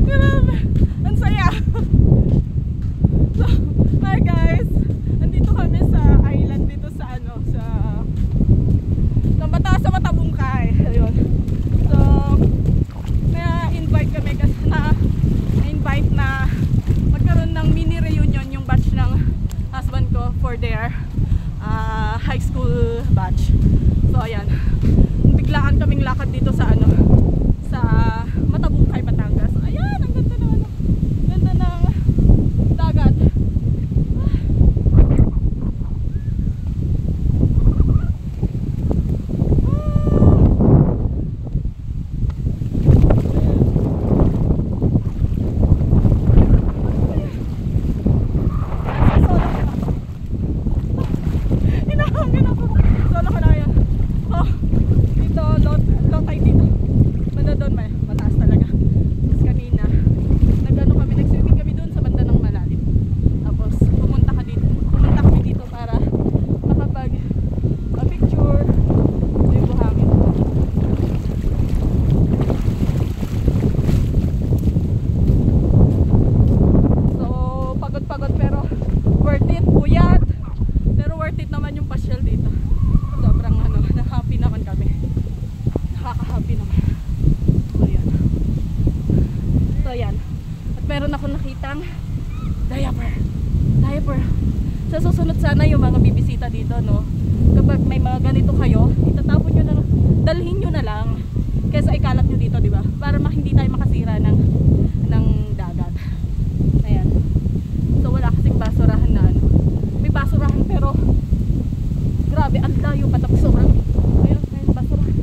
Grabe, ang saya. So, hi guys. Nandito kami sa island dito sa sa Matabungkay. Ayun. So, na-invite kami kasi na-invite na magkaroon ng mini reunion yung batch ng husband ko for their high school batch. So, ayan. Biglaan kaming lakad dito sa sa Matabungkay, Batangas. Ayan, ang ganda ng ganda ng dagat. Meron ako nakitang diaper. Sa susunod sana yung mga bibisita dito, no, kapag may mga ganito kayo, itatapon nyo na, dalhin nyo na lang kaysa ikalat nyo dito, di ba? Para hindi tayo makasira ng dagat. Ayan. So wala kasing basurahan na may basurahan pero grabe, ang layo pa, tapos sobrang ayun basurahan.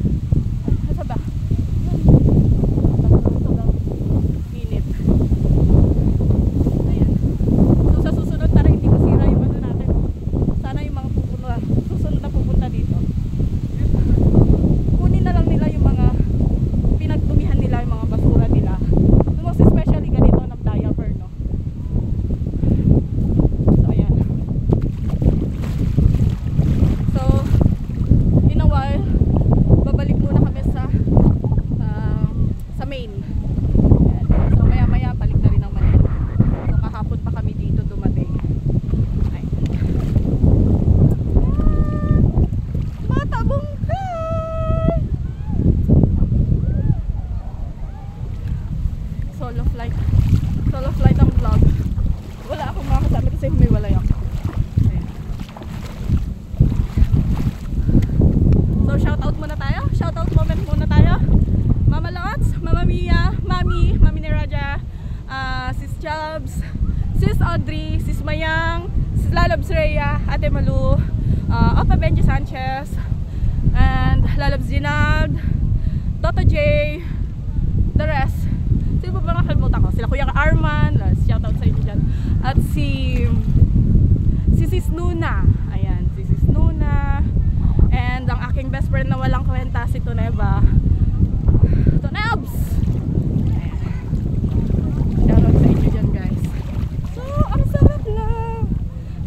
Nasa ba? Solo flight ang vlog. Wala akong mga kasama kasi humiwalay ako. Ayan. So shoutout muna tayo. Shoutout moment muna tayo. Mama Lots, Mama Mia, Mami ni Raja, Sis Chubbs, Sis Audrey, Sis Mayang, Sis Lalabs Rhea, Ate Malu, Opa Benji Sanchez, and Lalabs Ginald, Toto J, the rest. Sino ba nakalimutan ko? Sila Kuya Arman, shoutout sa inyo dyan. At si Sis Nuna. Ayan, si Sis Nuna. And ang aking best friend na walang kwenta, si Toneba. Tonebs! Ayan. Shoutout sa inyo dyan, guys. So, ang sarap lang.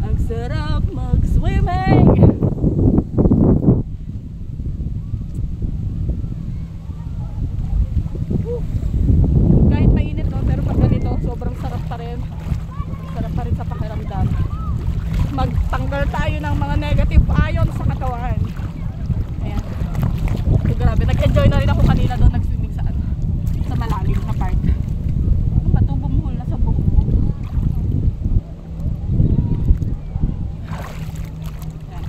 Ang sarap mag-swimming. Sobrang sarap pa rin. Sarap pa rin sa pakiramdam. Magtanggal tayo ng mga negative ions sa katawan. Ayan. So, grabe. Nag-enjoy na rin ako kanina doon nag-swimming sa malalim na part. Yung bato bumuhol na sa buhok ko.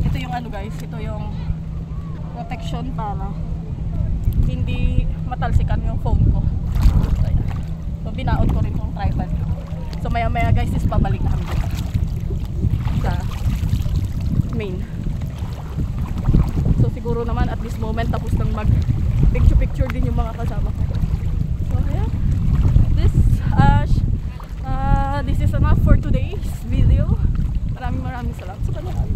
Ito yung guys. Ito yung protection para hindi matalsikan yung phone ko. So binaon ko rin yung tripod. So maya guys is pabalik na kami sa main. So siguro naman at this moment tapos nang mag picture din yung mga kasama ko. So yeah, this is enough for today's video. Maraming salamat sa panonood.